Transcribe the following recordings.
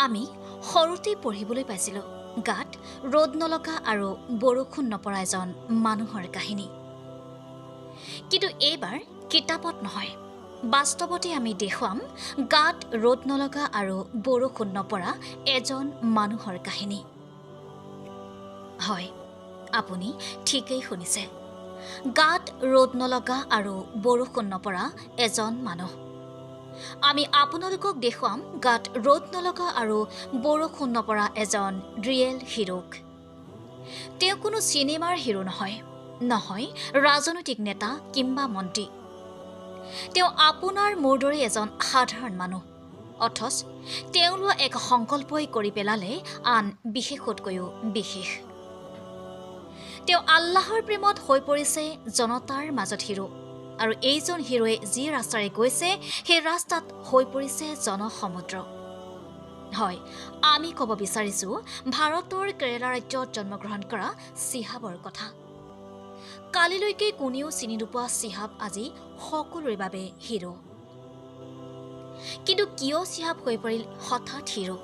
আমি সৰুতে পঢ়িবলৈ পাইছিলোঁ গাত ৰ'দ নলগা আৰু বৰষুণ নপৰা এজন মানুহৰ কাহিনী। কিন্তু এইবাৰ কিতাপত নহয়, বাস্তৱতে আমি দেখুৱাম গাত ৰ'দ নলগা আৰু বৰষুণ নপৰা এজন মানুহৰ কাহিনী। হয়, আপুনি ঠিকেই শুনিছে, গাত ৰ'দ নলগা আৰু বৰষুণ নপৰা এজন মানুহ। আমি আপোনালোকক দেখুৱাম গাত ৰ'দ নলগা আৰু বৰষুণ নপৰা এজন ৰিয়েল হিৰোক। তেওঁ কোনো চিনেমাৰ হিৰো নহয়, নহয় ৰাজনৈতিক নেতা কিম্বা মন্ত্ৰী। তেওঁ আপোনাৰ মোৰ দৰে এজন সাধাৰণ মানুহ, অথচ তেওঁ লোৱা এক সংকল্পই কৰি পেলালে আন বিশেষতকৈও বিশেষ। তেওঁ আল্লাহৰ প্ৰেমত হৈ পৰিছে জনতাৰ মাজত হিৰো, আৰু এইজন হিৰোৱে যি ৰাস্তাৰে গৈছে সেই ৰাস্তাত হৈ পৰিছে জনসমুদ্ৰ। হয়, আমি ক'ব বিচাৰিছোঁ ভাৰতৰ কেৰালা ৰাজ্যত জন্মগ্ৰহণ কৰা চিহাবৰ কথা। কালিলৈকে কোনেও চিনি নোপোৱা চিহাব আজি সকলোৰে বাবে হিৰো। কিন্তু কিয় চিহাব হৈ পৰিল হঠাৎ হিৰো?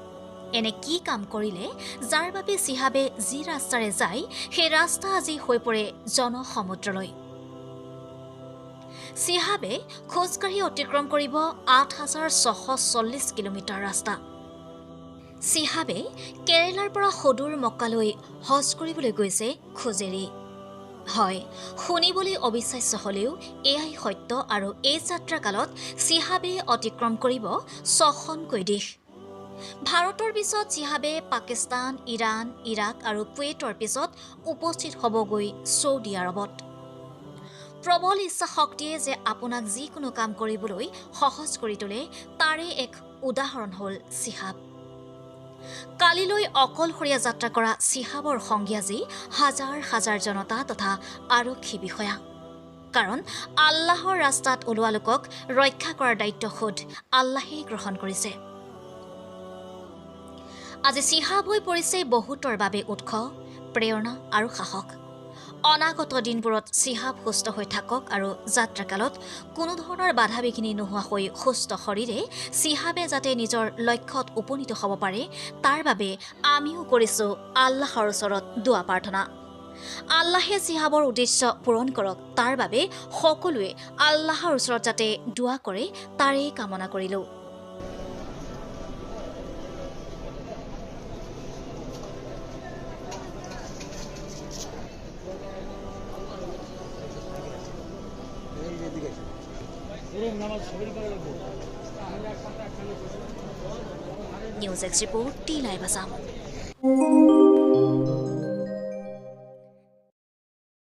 এনে কি কাম কৰিলে যাৰ বাবে চিহাবে যি ৰাস্তাৰে যায় সেই ৰাস্তা আজি হৈ পৰে জনসমুদ্ৰলৈ? চিহাবে খোজকাঢ়ি অতিক্ৰম কৰিব ৮,৬৪০ কিলোমিটাৰ ৰাস্তা। চিহাবে কেৰেলাৰ পৰা সদূৰ মক্কালৈ হজ কৰিবলৈ গৈছে খোজেৰে। হয়, শুনিবলৈ অবিশ্বাস্য হ'লেও এয়াই সত্য, আৰু এই যাত্ৰাকালত চিহাবে অতিক্ৰম কৰিব ৬খনকৈ দেশ। ভাৰতৰ পিছত চিহাবে পাকিস্তান, ইৰাণ, ইৰাক আৰু কুৱেইটৰ পিছত উপস্থিত হ'বগৈ ছৌদি আৰৱত। প্ৰবল ইচ্ছা শক্তিয়ে যে আপোনাক যিকোনো কাম কৰিবলৈ সহজ কৰি তোলে, তাৰে এক উদাহৰণ হ'ল চিহাব। কালিলৈ অকলশৰীয়া যাত্ৰা কৰা চিহাবৰ সংগী আজি হাজাৰ হাজাৰ জনতা তথা আৰক্ষী বিষয়া। কাৰণ আল্লাহৰ ৰাস্তাত ওলোৱা লোকক ৰক্ষা কৰাৰ দায়িত্ব খোদ আল্লাহেই গ্ৰহণ কৰিছে। আজি চিহাব হৈ পৰিছে বহুতৰ বাবে উৎস, প্ৰেৰণা আৰু সাহস। অনাগত দিনবোৰত চিহাব সুস্থ হৈ থাকক, আৰু যাত্ৰাকালত কোনো ধৰণৰ বাধা বিঘিনি নোহোৱাকৈ সুস্থ শৰীৰে চিহাবে যাতে নিজৰ লক্ষ্যত উপনীত হ'ব পাৰে, তাৰ বাবে আমিও কৰিছোঁ আল্লাহৰ ওচৰত দুৱা প্ৰাৰ্থনা। আল্লাহে চিহাবৰ উদ্দেশ্য পূৰণ কৰক, তাৰ বাবে সকলোৱে আল্লাহৰ ওচৰত যাতে দুৱা কৰে তাৰেই কামনা কৰিলোঁ। News x report, T live Assam.